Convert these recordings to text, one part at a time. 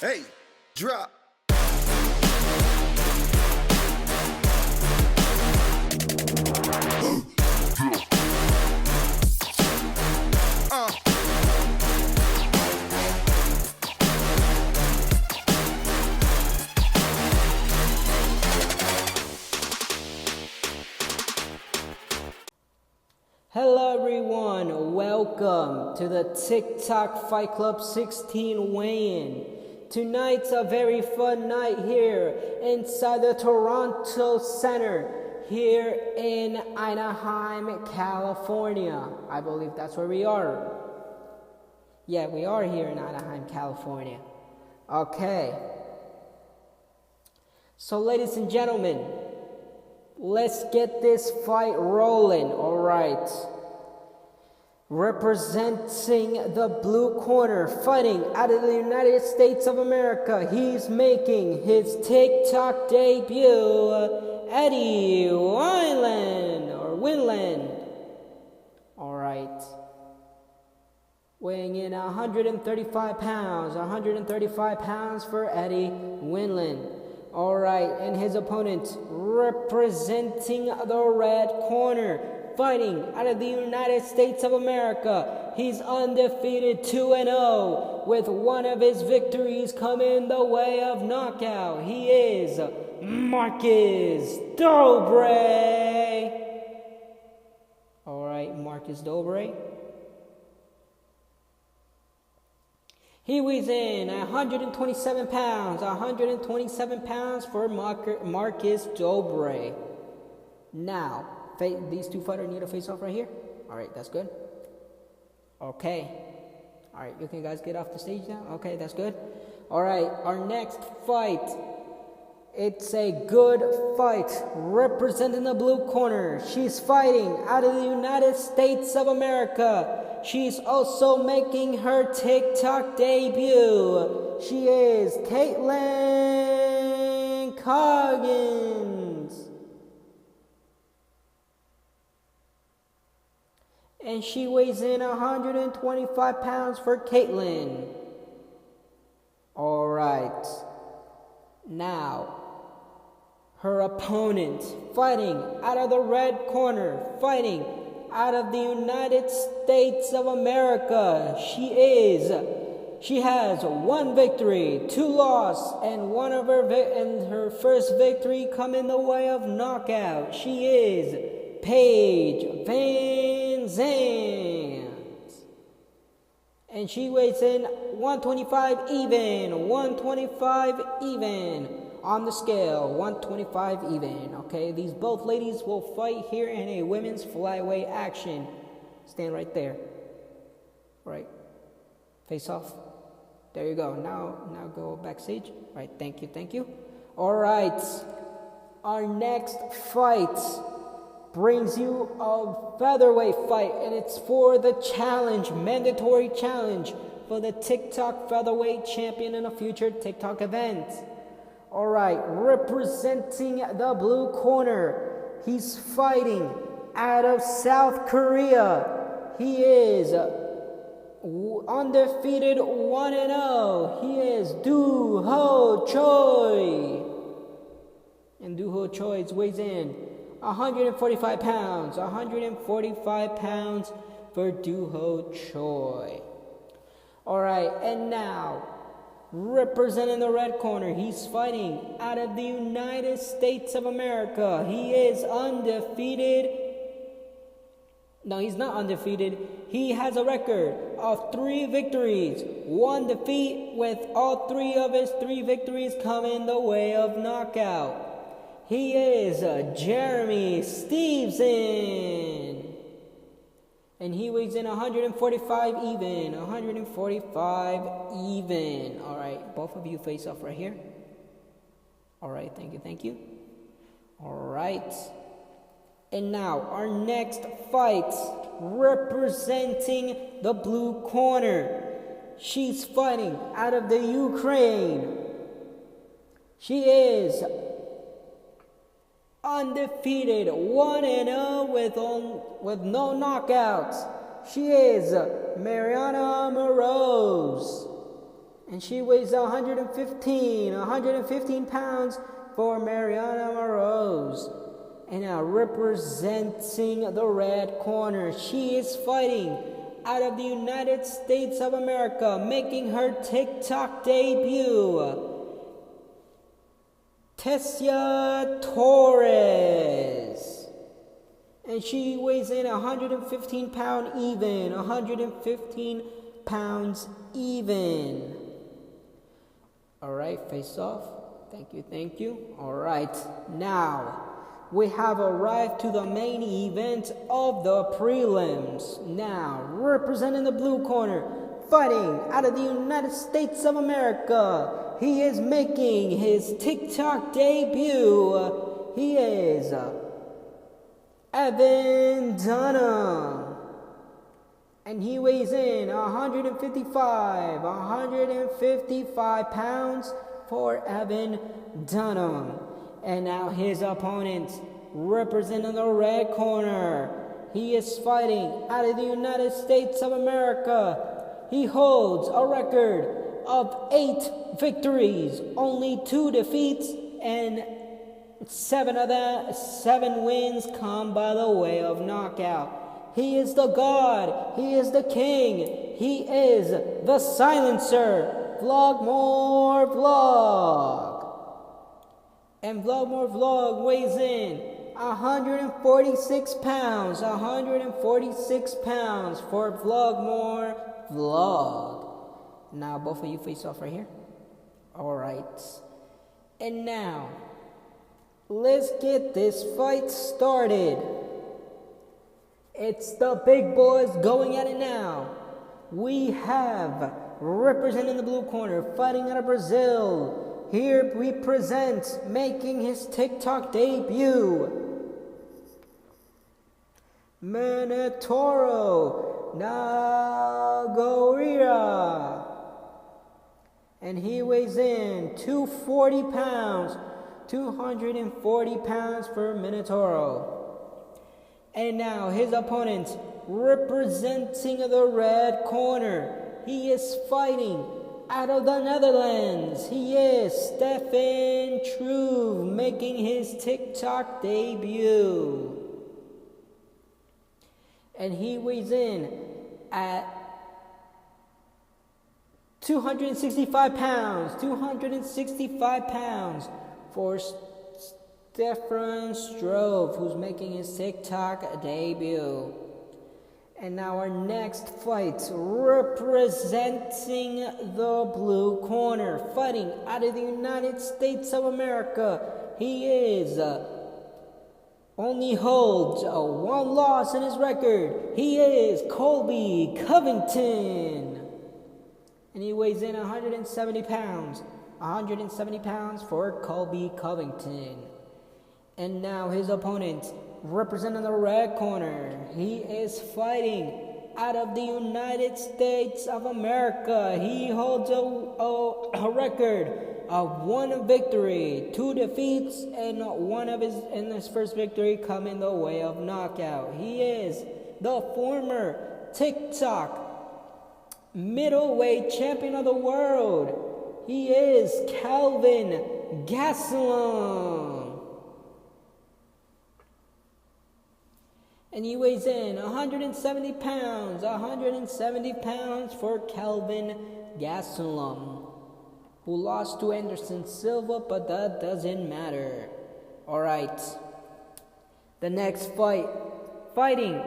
Hey, drop. Hello everyone, welcome to the TikTok Fight Club 16 weigh-in. Tonight's a very fun night here inside the Toronto Center here in Anaheim, California. I believe that's where we are. Yeah, we are here in Anaheim, California. Okay. So ladies and gentlemen, let's get this fight rolling, all right. Representing the blue corner, fighting out of the United States of America, he's making his TikTok debut, Eddie Winland. All right. Weighing in 135 pounds for Eddie Winland. All right, and his opponent representing the red corner, fighting out of the United States of America. He's undefeated 2-0 with one of his victories coming the way of knockout. He is Marcus Dobre. All right, Marcus Dobre. He weighs in 127 pounds for Marcus Dobre. Now, these two fighters need a face-off right here. All right, that's good. Okay. All right, you can guys get off the stage now? Okay, that's good. All right, our next fight. It's a good fight representing the blue corner. She's fighting out of the United States of America. She's also making her TikTok debut. She is Caitlin Coggins. And she weighs in 125 pounds for Caitlin. All right. Now, her opponent fighting out of the red corner, fighting out of the United States of America. She has one victory, 2 losses, and her first victory come in the way of knockout. She is Paige Van Zandt. And she weighs in 125 even on the scale, 125 even. Okay, these both ladies will fight here in a women's flyweight action. Stand right there. Right, face off. There you go. Now go backstage. Right, thank you. All right, our next fight brings you a featherweight fight, and it's for the mandatory challenge for the TikTok featherweight champion in a future TikTok event. All right, representing the blue corner, he's fighting out of South Korea. He is undefeated 1-0. He is Doo Ho Choi. And Doo Ho Choi weighs in 145 pounds for Doo Ho Choi. All right, and now, representing the red corner, he's fighting out of the United States of America. He is undefeated. No, he's not undefeated. He has a record of 3 victories, 1 defeat, with all 3 of his 3 victories coming the way of knockout. He is Jeremy Stevenson. And he weighs in 145 even. All right, both of you face off right here. All right, thank you. All right. And now, our next fight, representing the blue corner. She's fighting out of the Ukraine. She is undefeated 1-0 with no knockouts. She is Mariana Moroz. And she weighs 115 pounds for Mariana Moroz. And now representing the red corner, she is fighting out of the United States of America, making her TikTok debut, Tessia Torres. And she weighs in 115 pounds even, 115 pounds even. All right, face off. Thank you. All right, now we have arrived to the main event of the prelims. Now, representing the blue corner, fighting out of the United States of America, he is making his TikTok debut. He is Evan Dunham. And he weighs in 155 pounds for Evan Dunham. And now his opponent, representing the red corner, he is fighting out of the United States of America. He holds a record of 8 victories, only 2 defeats, and 7 wins come by the way of knockout. He is the God, he is the king, he is the silencer, Vlogmore Vlog. And Vlogmore Vlog weighs in 146 pounds, 146 pounds for Vlogmore Vlog. Now both of you face off right here. All right. And now, let's get this fight started. It's the big boys going at it now. We have, representing the blue corner, fighting out of Brazil. Here we present, making his TikTok debut, Minotauro Nogueira. And he weighs in 240 pounds, 240 pounds for Minotauro. And now his opponent, representing the red corner, he is fighting out of the Netherlands. He is Stefan Struve, making his TikTok debut. And he weighs in at 265 pounds, 265 pounds for Stefan Struve, who's making his TikTok debut. And now our next fight, representing the blue corner, fighting out of the United States of America. He is only holds 1 loss in his record. He is Colby Covington. And he weighs in 170 pounds. 170 pounds for Colby Covington. And now his opponent, representing the red corner, he is fighting out of the United States of America. He holds a record of 1 victory, 2 defeats, and his first victory come in the way of knockout. He is the former TikTok middleweight champion of the world. He is Kelvin Gastelum. And he weighs in 170 pounds, 170 pounds for Kelvin Gastelum, who lost to Anderson Silva, but that doesn't matter. All right. The next fight, fighting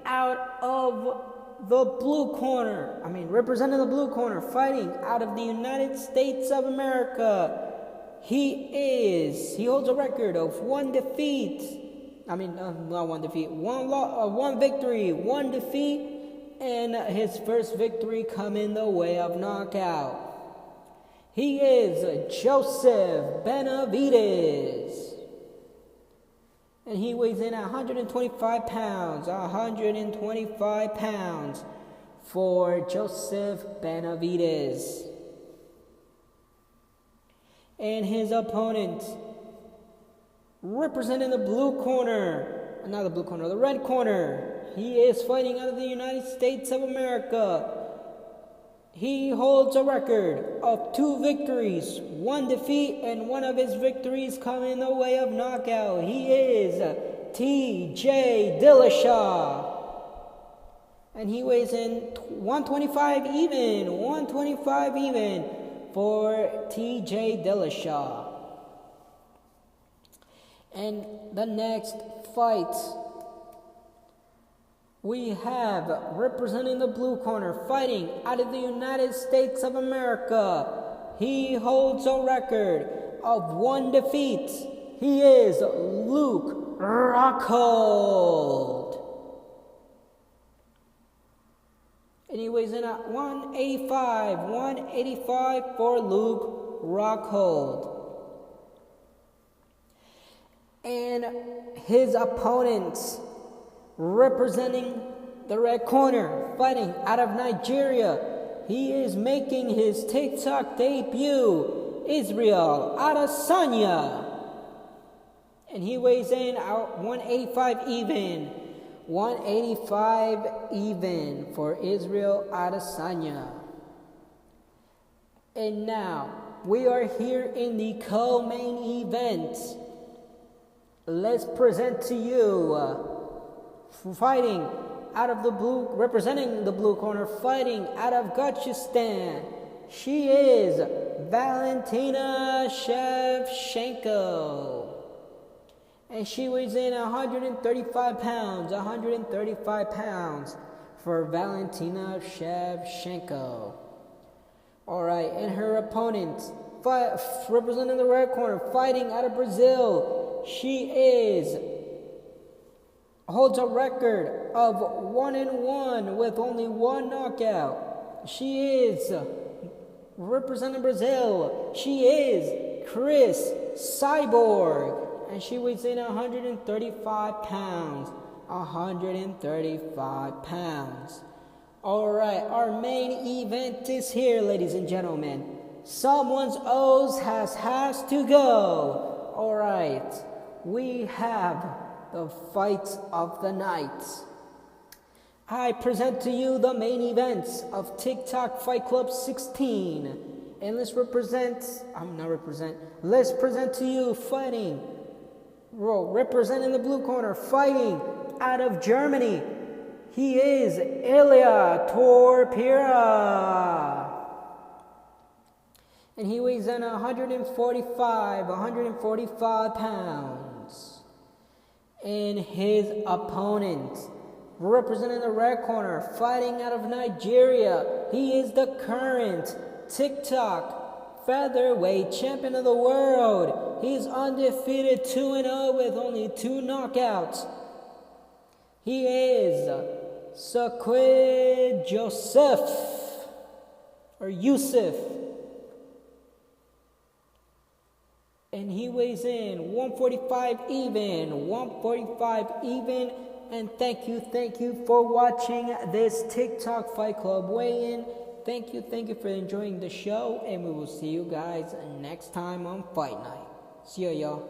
out of the blue corner, representing the blue corner, fighting out of the United States of America. He holds a record of 1 defeat. Not 1 defeat, 1 victory, 1 defeat, and his first victory come in the way of knockout. He is Joseph Benavides. And he weighs in 125 pounds, 125 pounds for Joseph Benavides. And his opponent, representing the the red corner, he is fighting out of the United States of America. He holds a record of 2 victories, 1 defeat, and one of his victories come in the way of knockout. He is T.J. Dillashaw. And he weighs in 125 even. 125 even for T.J. Dillashaw. And the next fight, we have, representing the blue corner, fighting out of the United States of America. He holds a record of 1 defeat. He is Luke Rockhold. And he weighs in at 185. 185 for Luke Rockhold. And his opponents, representing the red corner, fighting out of Nigeria, he is making his TikTok debut, Israel Adesanya. And he weighs in at 185 even. 185 even for Israel Adesanya. And now, we are here in the co-main event. Let's present to you, fighting out of the blue, representing the blue corner, fighting out of Gachustan. She is Valentina Shevchenko. And she weighs in 135 pounds. 135 pounds for Valentina Shevchenko. Alright, and her opponent, representing the red corner, fighting out of Brazil. She holds a record of 1-1 with only 1 knockout. She is representing Brazil. She is Cris Cyborg. And she weighs in 135 pounds. 135 pounds. Alright, our main event is here, ladies and gentlemen. Someone's O's has to go. Alright, we have the fight of the night. I present to you the main events of TikTok Fight Club 16. And let's present to you fighting, representing the blue corner, fighting out of Germany. He is Ilia Topuria. And he weighs in 145 pounds. And his opponent, representing the red corner, fighting out of Nigeria, he is the current TikTok featherweight champion of the world. He's undefeated 2-0 with only 2 knockouts. He is Saqib Youssef. And he weighs in 145 even. 145 even. And thank you for watching this TikTok Fight Club weigh-in. Thank you for enjoying the show. And we will see you guys next time on Fight Night. See ya, y'all.